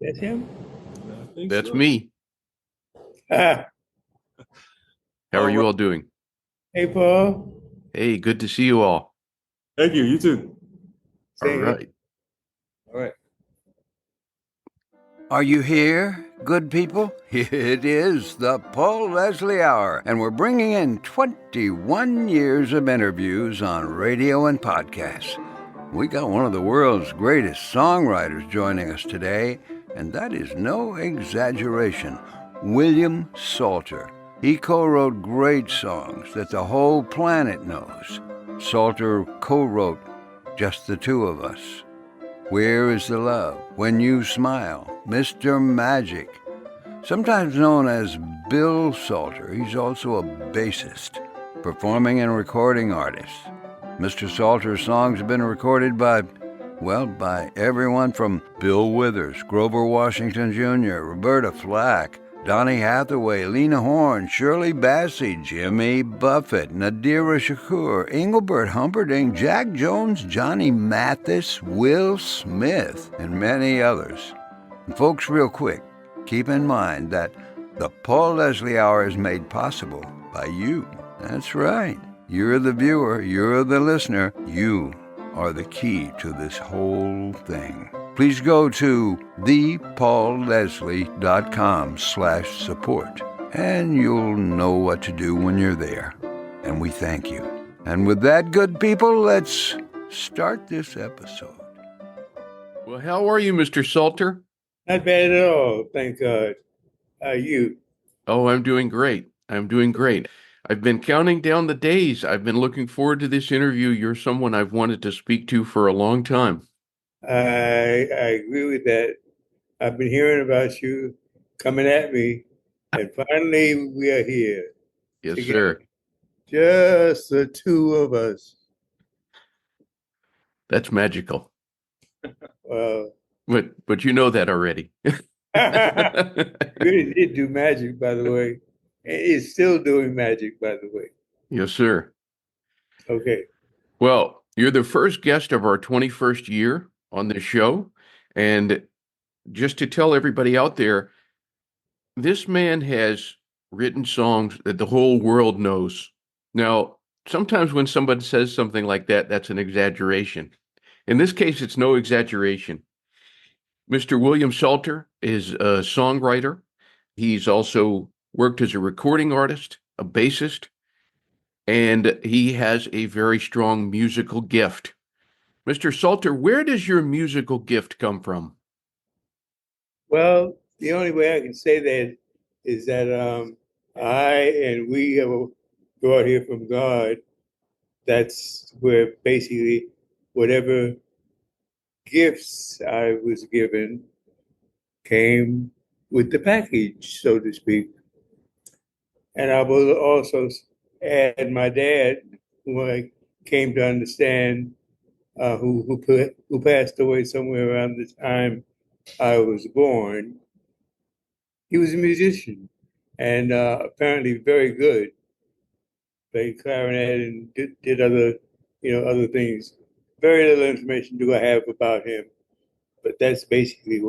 That's him? I think That's so. me. Ah, How are All you right. all doing? hey, Paul. Hey, good to see you all. Thank you. You too. All Same here. right. All right. Are you here, good people? It is the Paul Leslie Hour, and we're bringing in 21 years of interviews on radio and podcasts. We got one of the world's greatest songwriters joining us today, and that is no exaggeration, William Salter. He co-wrote great songs that the whole planet knows. Salter co-wrote Just the Two of Us, Where is the Love, When You Smile, Mr. Magic. Sometimes known as Bill Salter, he's also a bassist, performing and recording artist. Mr. Salter's songs have been recorded by everyone from Bill Withers, Grover Washington Jr., Roberta Flack, Donny Hathaway, Lena Horne, Shirley Bassey, Jimmy Buffett, Nadirah Shakoor, Engelbert Humperdinck, Jack Jones, Johnny Mathis, Will Smith, and many others. And folks, real quick, keep in mind that the Paul Leslie Hour is made possible by you. That's right. You're the viewer, you're the listener, you are the key to this whole thing. Please go to thepaulleslie.com/support, and you'll know what to do when you're there. And we thank you. And with that, good people, let's start this episode. Well, how are you, Mr. Salter? Not bad at all, thank God. How are you? Oh, I'm doing great. I'm doing great. I've been counting down the days. I've been looking forward to this interview. You're someone I've wanted to speak to for a long time. I agree with that. I've been hearing about you coming at me, and finally we are here Yes, together. sir. Just the two of us. That's magical. Well, But you know that already. really did do magic, by the way. And it's still doing magic, by the way. Yes, sir. Okay. Well, you're the first guest of our 21st year on this show. And just to tell everybody out there, this man has written songs that the whole world knows. Now, sometimes when somebody says something like that, that's an exaggeration. In this case, it's no exaggeration. Mr. William Salter is a songwriter. He's also worked as a recording artist, a bassist, and he has a very strong musical gift. Mr. Salter, where does your musical gift come from? Well, the only way I can say that is that I and we have brought here from God. That's where basically whatever gifts I was given came with the package, so to speak. And I will also add my dad, who I came to understand, who passed away somewhere around the time I was born. He was a musician and apparently very good. Played clarinet and did other, other things. Very little information do I have about him, but that's basically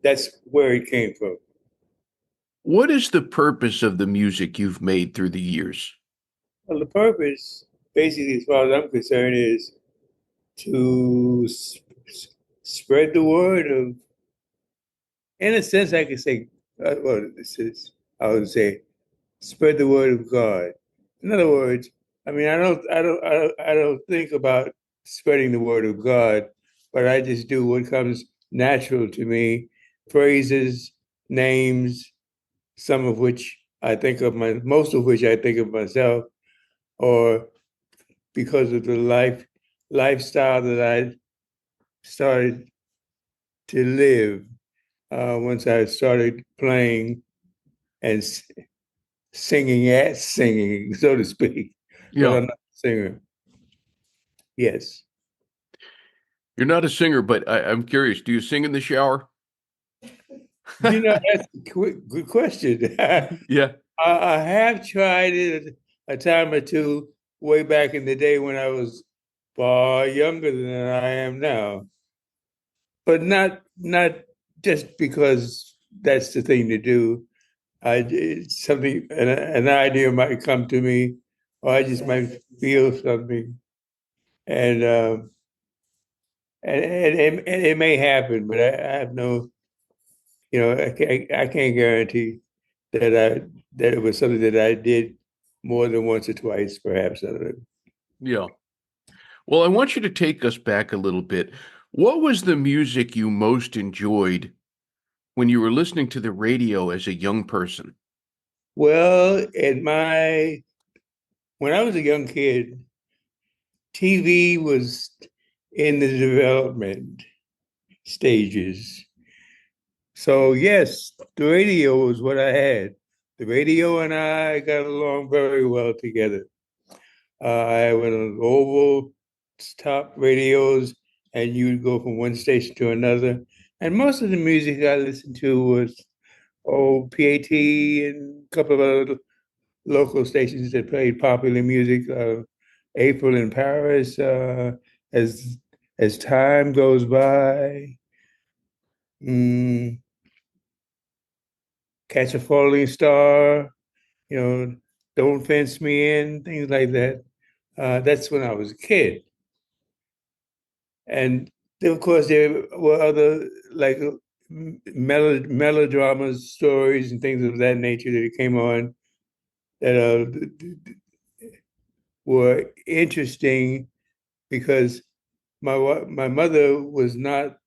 that's where it came from. What is the purpose of the music you've made through the years? Well, the purpose, basically, as far as I'm concerned, is to spread the word of, in a sense, I could say, I would say, spread the word of God. In other words, I mean, I don't think about spreading the word of God, but I just do what comes natural to me, phrases, names, some of which most of which I think of myself, or because of the lifestyle that I started to live once I started playing and singing, so to speak. But I'm not a singer. Yes. You're not a singer, but I'm curious. Do you sing in the shower? That's a good question. Yeah. I have tried it a time or two way back in the day when I was far younger than I am now, but not just because that's the thing to do. Something, an idea might come to me, or I just might feel something, and and it may happen, but I have no, I can't guarantee that it was something that I did more than once or twice, perhaps. I don't know. Yeah. Well, I want you to take us back a little bit. What was the music you most enjoyed when you were listening to the radio as a young person? Well, when I was a young kid, TV was in the development stages. So yes, the radio was what I had. The radio and I got along very well together. I had one of those oval top radios, and you'd go from one station to another. And most of the music I listened to was PAT and a couple of other local stations that played popular music. April in Paris, as time goes by. Mm, Catch a Falling Star, you know, Don't Fence Me In, things like that. That's when I was a kid. And then, of course, there were other like melodramas, stories, and things of that nature that came on that were interesting because my mother was not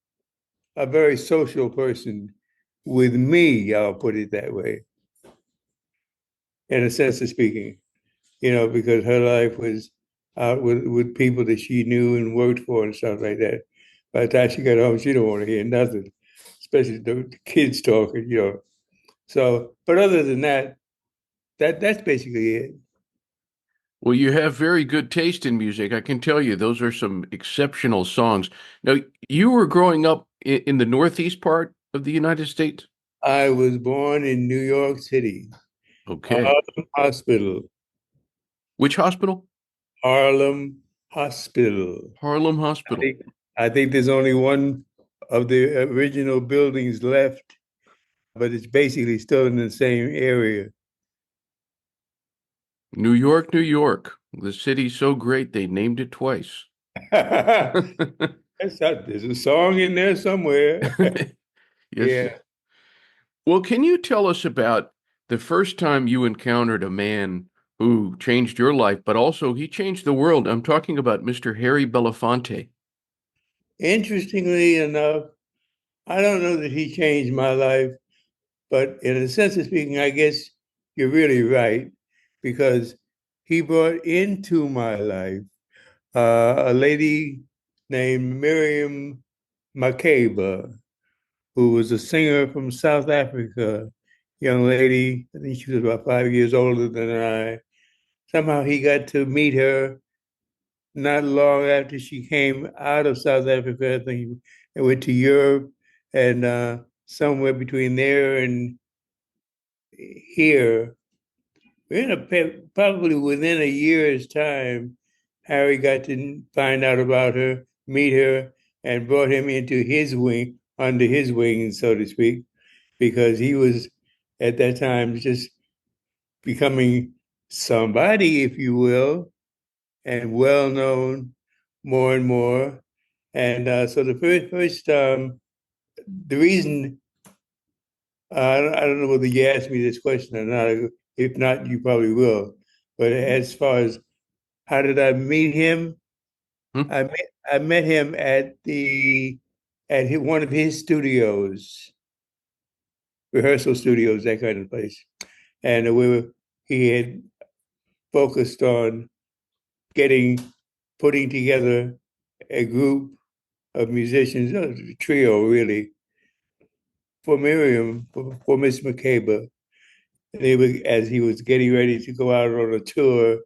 a very social person with me. I'll put it that way, in a sense of speaking. Because her life was out with people that she knew and worked for and stuff like that. By the time she got home, she didn't want to hear nothing, especially the kids talking. So, but other than that, that's basically it. Well, you have very good taste in music. I can tell you those are some exceptional songs. Now, you were growing up in the northeast part of the United States? I was born in New York City, Okay. Harlem Hospital. Which hospital? Harlem Hospital. Harlem I Hospital. think, I think there's only one of the original buildings left, but it's basically still in the same area. New York, New York. The city's so great they named it twice. There's a song in there somewhere. Yes. Yeah. Well, can you tell us about the first time you encountered a man who changed your life, but also he changed the world? I'm talking about Mr. Harry Belafonte. Interestingly enough, I don't know that he changed my life, but in a sense of speaking, I guess you're really right because he brought into my life a lady named Miriam Makeba, who was a singer from South Africa, young lady. I think she was about 5 years older than I. Somehow he got to meet her not long after she came out of South Africa. I think and went to Europe, and somewhere between there and here, probably within a year's time, Harry got to find out about her, meet her, and brought him into his wing, under his wing, so to speak, because he was at that time just becoming somebody, if you will, and well known more and more. And so the first the reason I don't know whether you asked me this question or not. If not, you probably will. But as far as how did I meet him, Hmm? I met him at one of his studios, rehearsal studios, that kind of place, and he had focused on putting together a group of musicians, a trio really, for Miriam, for Miss McCabe. As he was getting ready to go out on a tour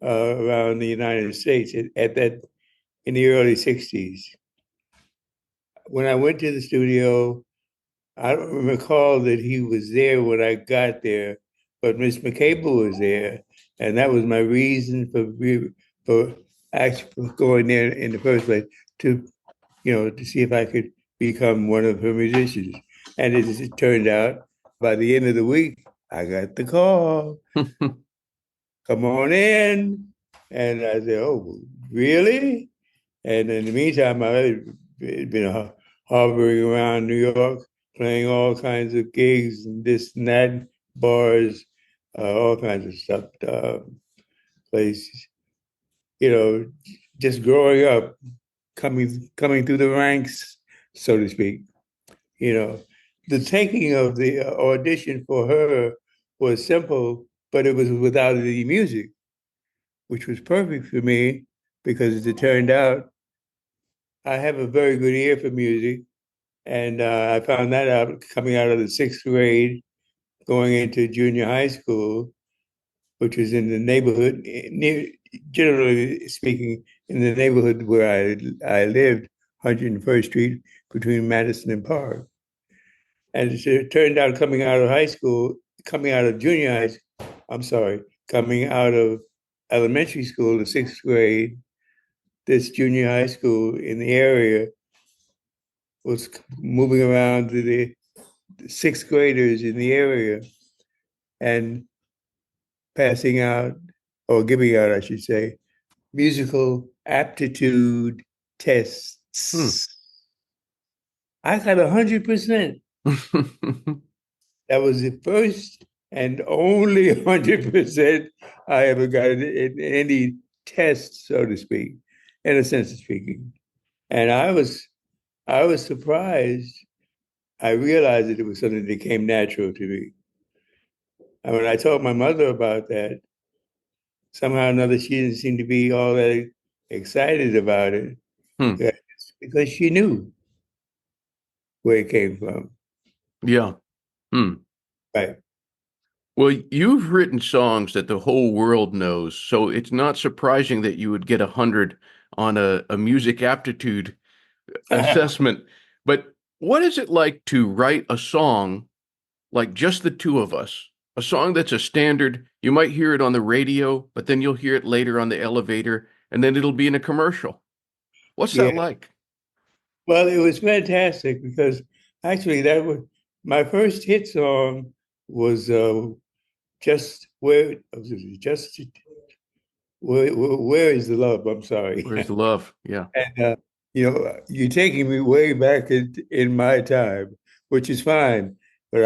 around the United States at that in the early '60s. When I went to the studio, I don't recall that he was there when I got there, but Miss McCabe was there, and that was my reason for actually going there in the first place to to see if I could become one of her musicians. And as it turned out, by the end of the week, I got the call, come on in. And I said, oh, really? And in the meantime, I had been hovering around New York, playing all kinds of gigs and this and that, bars, all kinds of stuff, places. You know, just growing up, coming through the ranks, so to speak. You know, the taking of the audition for her was simple, but it was without the music, which was perfect for me because as it turned out, I have a very good ear for music. And I found that out coming out of the sixth grade, going into junior high school, which was in the neighborhood, near, generally speaking, in the neighborhood where I lived, 101st Street, between Madison and Park. And it turned out coming out of high school, coming out of junior high, I'm sorry, coming out of elementary school, the sixth grade, this junior high school in the area was moving around to the sixth graders in the area and passing out, or giving out, I should say, musical aptitude tests. I got 100%. That was the first and only 100% I ever got in any test, so to speak, in a sense of speaking. And I was surprised. I realized that it was something that came natural to me. And when I told my mother about that, somehow or another she didn't seem to be all that excited about it. Because she knew where it came from. Yeah. Right. Well, you've written songs that the whole world knows, so it's not surprising that you would get 100 on a music aptitude assessment. But what is it like to write a song like just the two of us? A song that's a standard. You might hear it on the radio, but then you'll hear it later on the elevator, and then it'll be in a commercial. What's that like? Well, it was fantastic because actually that was my first hit song was just where is the love? I'm sorry. Where's the love? Yeah. And you're taking me way back in my time, which is fine, but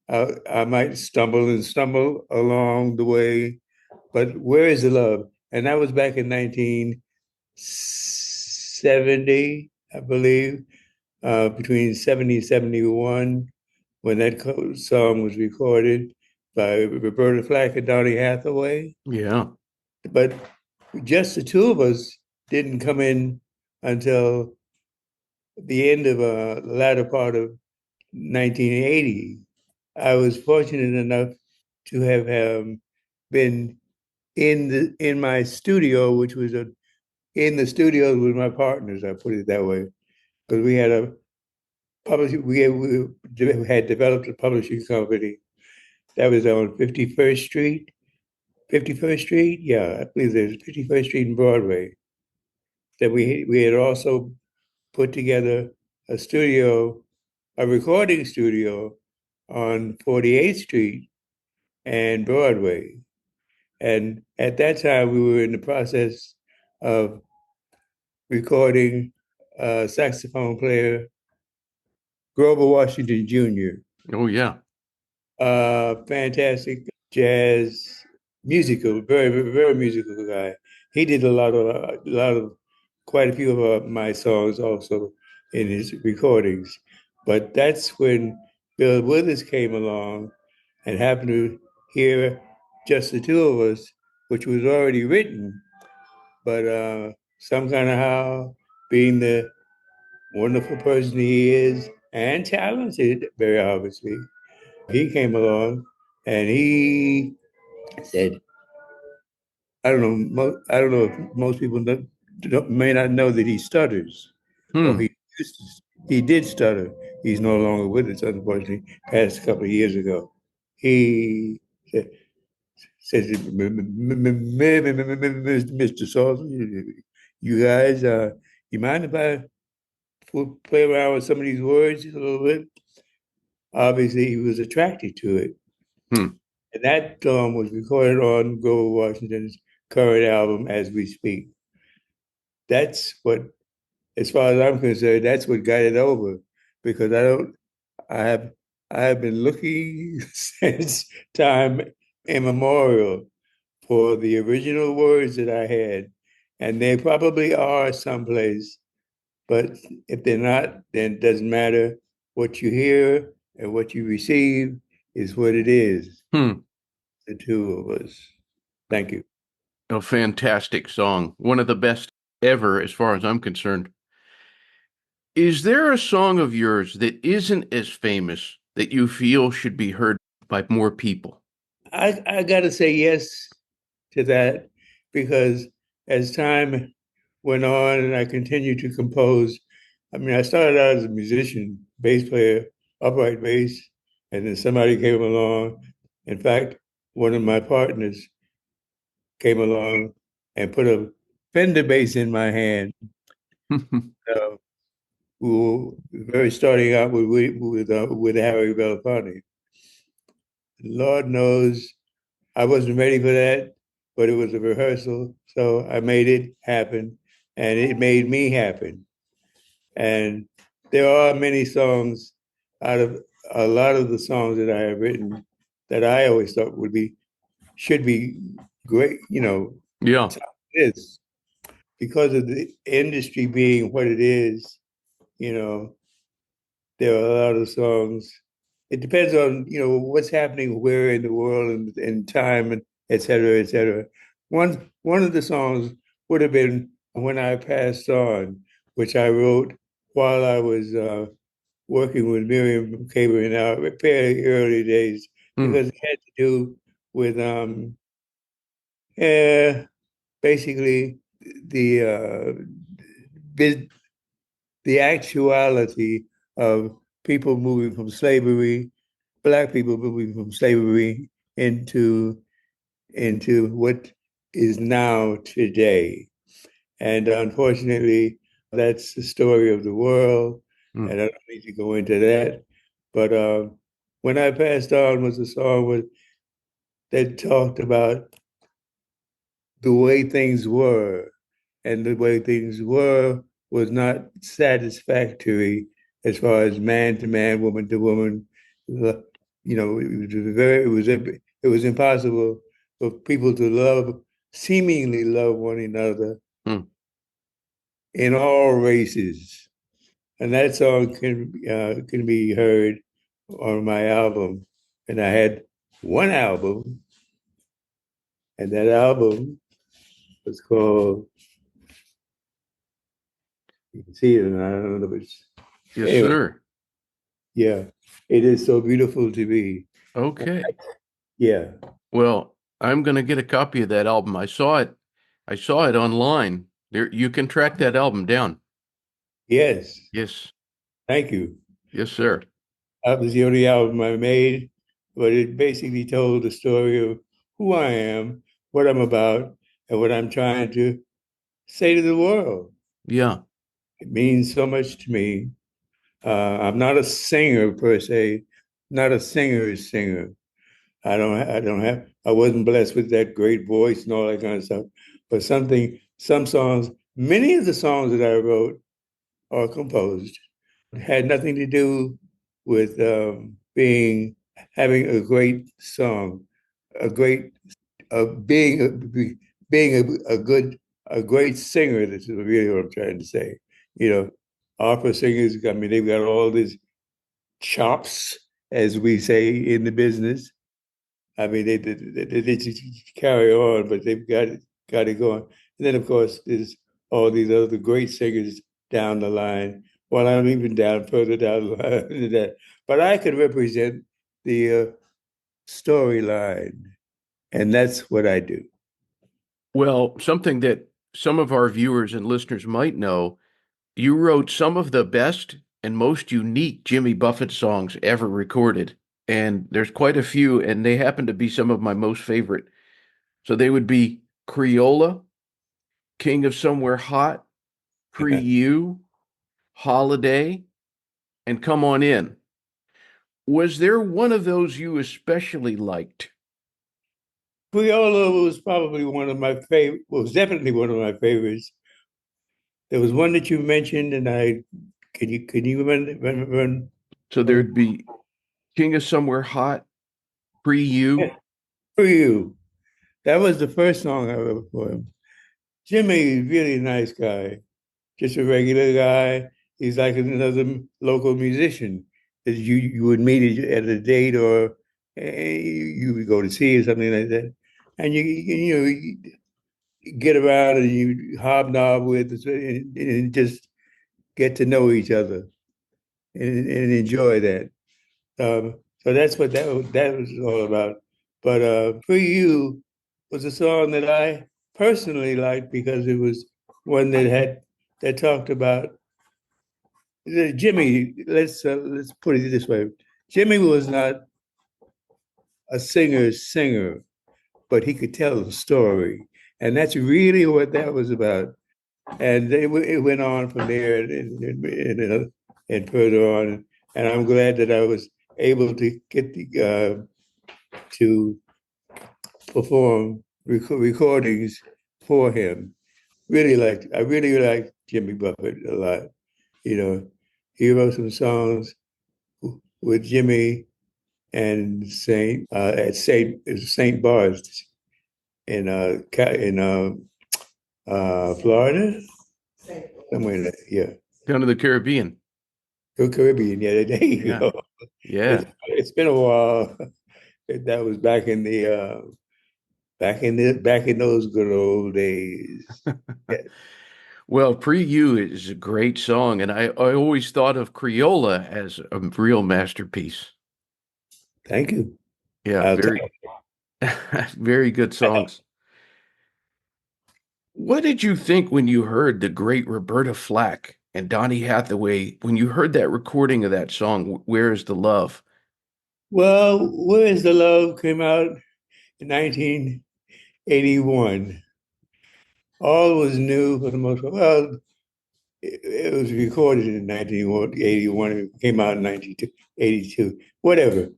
I might stumble along the way. But where is the love? And that was back in 1970, I believe, between 70 and 71, when that song was recorded by Roberta Flack and Donny Hathaway. Yeah. But just the two of us didn't come in until the end of the latter part of 1980. I was fortunate enough to have been in my studio, which was in the studio with my partners. I put it that way, because we had a publishing. We had developed a publishing company that was on 51st Street. 51st Street, yeah, I believe there's 51st Street and Broadway. That we had also put together a studio, a recording studio on 48th Street and Broadway. And at that time, we were in the process of recording saxophone player Grover Washington Jr. Oh, yeah. Fantastic jazz musical, very musical guy. He did quite a few of my songs also in his recordings. But that's when Bill Withers came along and happened to hear just the two of us, which was already written, but some kind of how, being the wonderful person he is and talented, very obviously, he came along and he said, I don't know if most people may not know that he stutters, or he did stutter. He's no longer with us, unfortunately, passed a couple of years ago. He said, Mr. Salter, you guys, you mind if I play around with some of these words a little bit, obviously he was attracted to it. Hmm. And that song was recorded on Grover Washington's current album, As We Speak. That's what, as far as I'm concerned, that's what got it over. Because I have, I have been looking since time immemorial for the original words that I had, and they probably are someplace. But if they're not, then it doesn't matter. What you hear and what you receive is what it is. Hmm. The two of us. Thank you. A fantastic song. One of the best ever, as far as I'm concerned. Is there a song of yours that isn't as famous that you feel should be heard by more people? I got to say yes to that because as time went on and I continued to compose, I mean, I started out as a musician, bass player, upright bass, and then somebody came along. In fact, one of my partners came along and put a Fender bass in my hand. Uh, we were very starting out with Harry Belafonte. Lord knows I wasn't ready for that, but it was a rehearsal, so I made it happen, and it made me happen. And there are many songs out of a lot of the songs that I have written that I always thought should be great, Yeah. it is because of the industry being what it is, you know, there are a lot of songs. It depends on, what's happening where in the world and time and et cetera, et cetera. One of the songs would have been When I Passed On, which I wrote while I was working with Miriam Makeba in our fairly early days, Hmm. because it had to do with eh, basically the the actuality of people moving from slavery, Black people moving from slavery into what is now today. And unfortunately, that's the story of the world. Hmm. And I don't need to go into that. But When I Passed On was a song that talked about the way things were. And the way things were was not satisfactory as far as man to man, woman to woman. It was impossible for people to seemingly love one another Hmm. in all races. And that song can be heard on my album. And I had one album, and that album was called, you can see it, and I don't know if it's, Yes, anyway, sir. yeah, It Is So Beautiful to Be. Okay. Yeah, Well, I'm going to get a copy of that album. I saw it. I saw it online. There, you can track that album down. yes, Yes. thank you. Yes, sir. That was the only album I made, but it basically told the story of who I am, what I'm about, and what I'm trying to say to the world. Yeah. It means so much to me. I'm not a singer per se, not a singer's singer. I wasn't blessed with that great voice and all that kind of stuff. But some songs, many of the songs that I wrote or composed had nothing to do with having a great song, a great, being a great singer. This is really what I'm trying to say. You know, opera singers, I mean, they've got all these chops, as we say in the business. I mean, they just carry on, but they've got it going. And then, of course, there's all these other great singers down the line. Well, I'm even further down the line than that. But I could represent the storyline, and that's what I do. Well, something that some of our viewers and listeners might know, you wrote some of the best and most unique Jimmy Buffett songs ever recorded. And there's quite a few, and they happen to be some of my most favorite. So they would be Creola, King of Somewhere Hot, Pre Yeah. You, Holiday, and Come On In. Was there one of those you especially liked? Criollo was probably one of my favorite. Well, was definitely one of my favorites. There was one that you mentioned, and I can you run So there'd be King of Somewhere Hot, Free You. for you? That was the first song I wrote for him. Jimmy is really a nice guy, just a regular guy. He's like another local musician that you would meet at a date or you would go to see or something like that, and you get around and you hobnob with and just get to know each other and enjoy that. So that's what that was all about. But For You was a song that I personally liked because it was one that talked about Jimmy. Let's put it this way: Jimmy was not a singer, but he could tell a story, and that's really what that was about. And it went on from there and further on. And I'm glad that I was able to get to perform recordings for him. I really liked Jimmy Buffett a lot. You know, he wrote some songs with Jimmy and Saint Bart's in Florida, somewhere in there. Yeah, Down to the Caribbean. go Caribbean. Yeah, there you go. Yeah. It's been a while. That was back in those good old days. Yeah. Well, Pre You is a great song, and I always thought of Criolla as a real masterpiece. Thank you. Yeah, I'll very, very good songs. What did you think when you heard the great Roberta Flack and Donny Hathaway, when you heard that recording of that song, Where is the Love? Well, Where is the Love came out in 1981. All was new for the most part. Well, it was recorded in 1981. It came out in 1982. Whatever.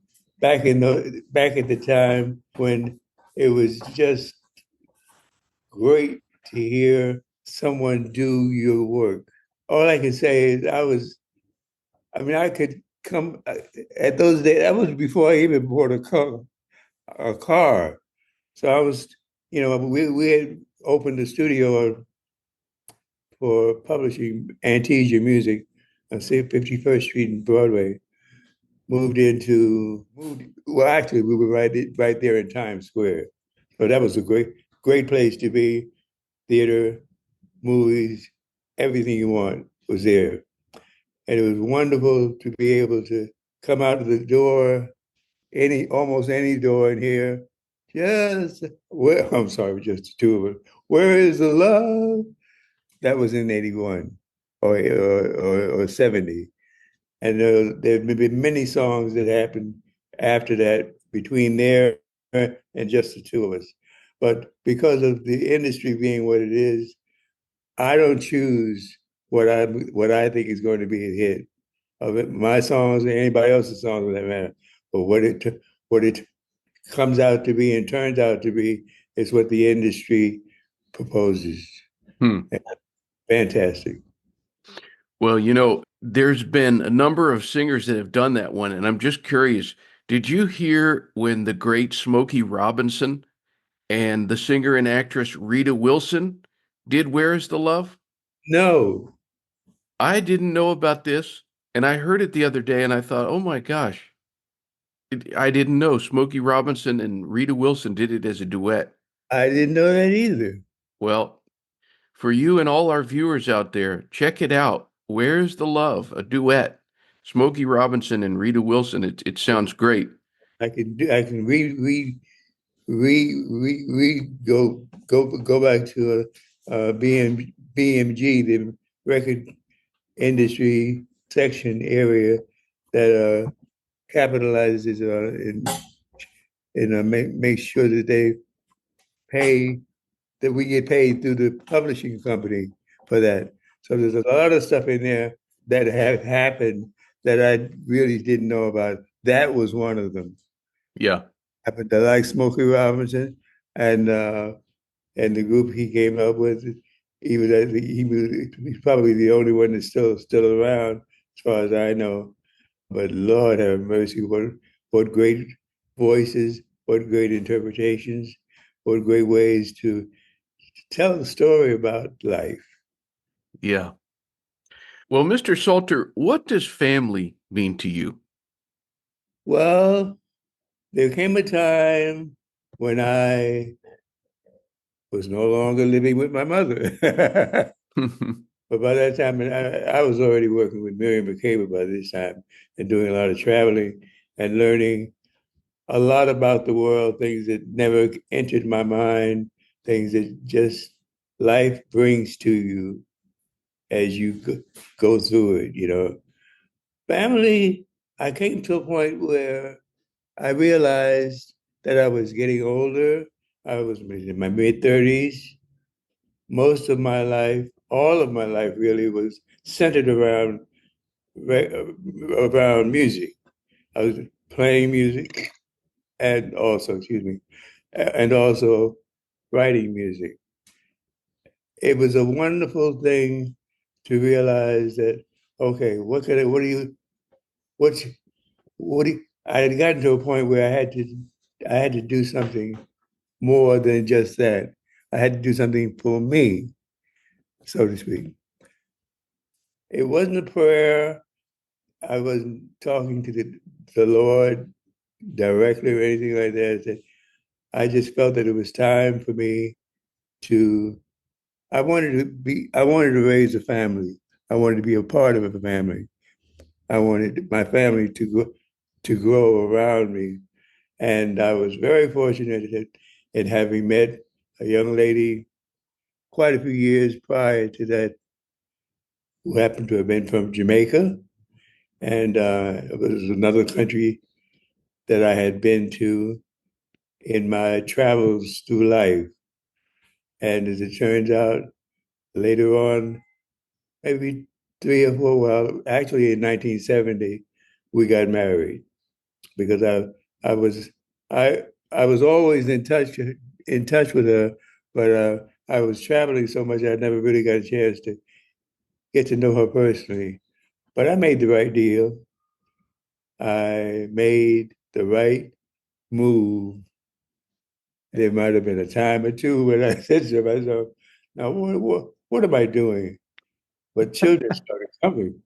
Back at the time when it was just great to hear someone do your work. All I can say is I could come at those days. That was before I even bought a car. So I was, we had opened a studio for publishing Antasia music on 51st Street and Broadway. Well, actually, we were right there in Times Square. So that was a great place to be. Theater, movies, everything you want was there. And it was wonderful to be able to come out of the door, almost any door in here. I'm sorry, just the two of us. Where is the love? That was in 81 or 70. And there have been many songs that happened after that between there and just the two of us. But because of the industry being what it is, I don't choose what I think is going to be a hit of it, my songs or anybody else's songs for that matter. But what it comes out to be and turns out to be is what the industry proposes. Hmm. Fantastic. Well, there's been a number of singers that have done that one, and I'm just curious, did you hear when the great Smokey Robinson and the singer and actress Rita Wilson did Where is the Love? No, I didn't know about this, and I heard it the other day, and I thought, oh my gosh, I didn't know Smokey Robinson and Rita Wilson did it as a duet. I didn't know that either. Well, for you and all our viewers out there, check it out. Where's the Love? A duet. Smokey Robinson and Rita Wilson. It sounds great. I can go back to BMG, the record industry section area that capitalizes make sure that pay we get paid through the publishing company for that. So there's a lot of stuff in there that have happened that I really didn't know about. That was one of them. Yeah. Happened to like Smokey Robinson and the group he came up with. He's probably the only one that's still around, as far as I know. But Lord have mercy, what great voices, what great interpretations, what great ways to tell the story about life. Yeah. Well, Mr. Salter, what does family mean to you? Well, there came a time when I was no longer living with my mother. But by that time, I was already working with Miriam Makeba by this time and doing a lot of traveling and learning a lot about the world, things that never entered my mind, things that just life brings to you as you go through it, you know. Family, I came to a point where I realized that I was getting older. I was in my mid-30s. Most of my life, all of my life really was centered around music. I was playing music and also, excuse me, and also writing music. It was a wonderful thing to realize that, okay, what's, I had gotten to a point where I had to do something more than just that. I had to do something for me, so to speak. It wasn't a prayer. I wasn't talking to the Lord directly or anything like that. I just felt that it was time for me to, I wanted to raise a family. I wanted to be a part of a family. I wanted my family to grow around me. And I was very fortunate in having met a young lady quite a few years prior to that who happened to have been from Jamaica. And it was another country that I had been to in my travels through life. And as it turns out, later on, maybe 3 or 4, well, actually in 1970, we got married because I was I I was always in touch with her, but I was traveling so much I never really got a chance to get to know her personally. But I made the right deal. I made the right move. There might have been a time or two when I said to myself, "Now what am I doing?" But children started coming,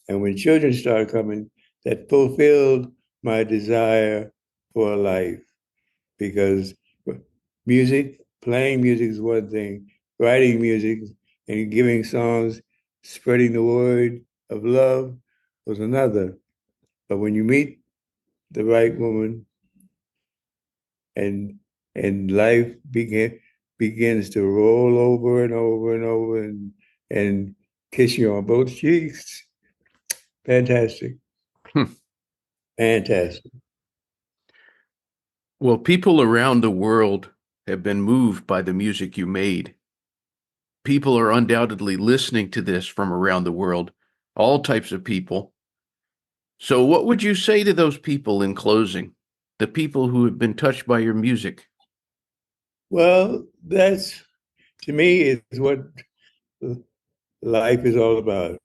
and when children started coming, that fulfilled my desire for a life because playing music is one thing, writing music and giving songs, spreading the word of love was another. But when you meet the right woman and life begins to roll over and over and over and kiss you on both cheeks, fantastic, Hmm. fantastic. Well, people around the world have been moved by the music you made. People are undoubtedly listening to this from around the world, all types of people. So, what would you say to those people in closing? The people who have been touched by your music? Well, that's to me is what life is all about.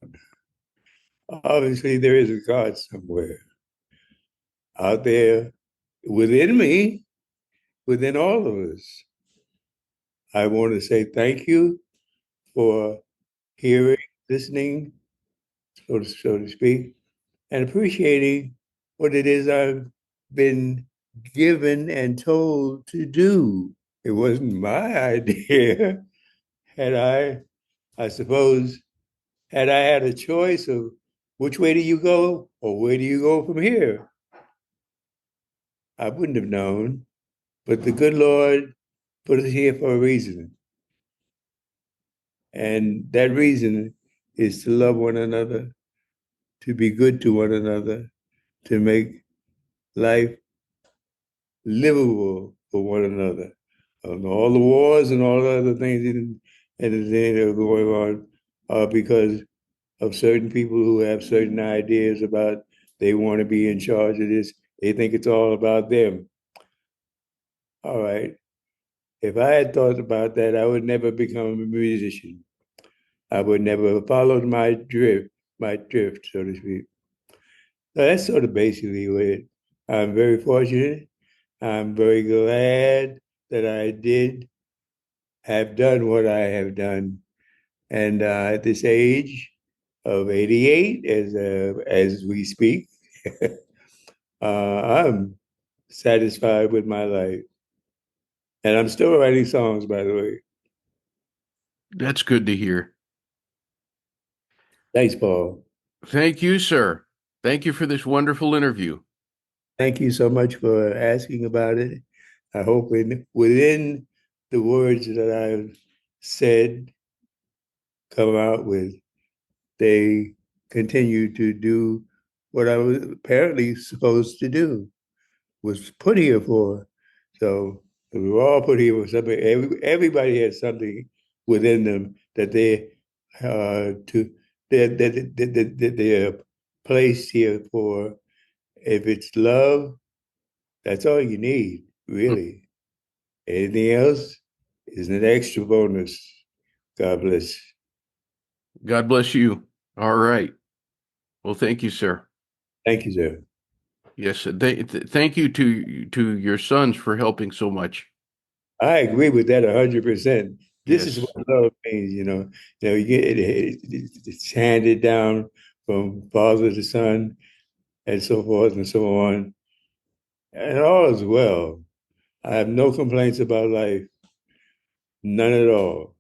Obviously, there is a God somewhere out there within me, within all of us. I want to say thank you for hearing, listening, so to speak, and appreciating what it is I've been given and told to do. It wasn't my idea. Had I suppose, had I had a choice of which way do you go or where do you go from here, I wouldn't have known. But the good Lord put us here for a reason. And that reason is to love one another, to be good to one another, to make life livable for one another. All the wars and all the other things that are going on are because of certain people who have certain ideas about they want to be in charge of this. They think it's all about them. All right. If I had thought about that, I would never become a musician. I would never have followed my drift, so to speak. So that's sort of basically what it. I'm very fortunate. I'm very glad that I did have done what I have done. And at this age of 88, as we speak, I'm satisfied with my life. And I'm still writing songs, by the way. That's good to hear. Thanks, Paul. Thank you, sir. Thank you for this wonderful interview. Thank you so much for asking about it. I hope within the words that I've said, come out with, they continue to do what I was apparently supposed to do, was put here for. So we were all put here for something. Everybody has something within them that they're placed here for. If it's love, that's all you need, really. Anything else is an extra bonus. God bless. God bless you. All right. Well, thank you, sir. Thank you, sir. Yes, thank you to your sons for helping so much. I agree with that 100%. This is Yes. what love means, you know. You get it's handed down from father to son, and so forth and so on, and all is well. I have no complaints about life, none at all,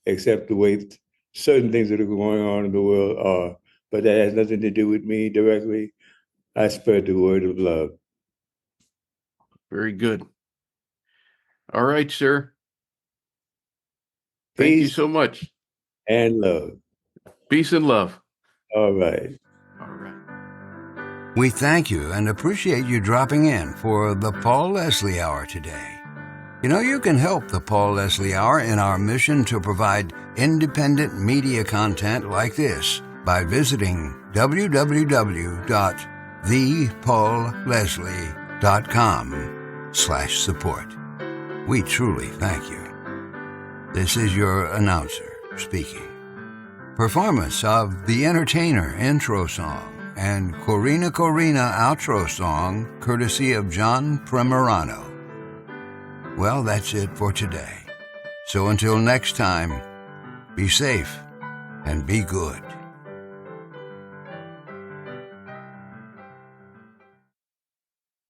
except the way certain things that are going on in the world are. But that has nothing to do with me directly. I spread the word of love. Very good. All right, sir. Thank you Peace so much. and love. Peace and love. All right. All right. We thank you and appreciate you dropping in for the Paul Leslie Hour today. You know, you can help the Paul Leslie Hour in our mission to provide independent media content like this by visiting www.thepaulleslie.com/support. We truly thank you. This is your announcer speaking. Performance of The Entertainer intro song and Corina Corina outro song courtesy of John Primorano. Well, that's it for today. So until next time, be safe and be good.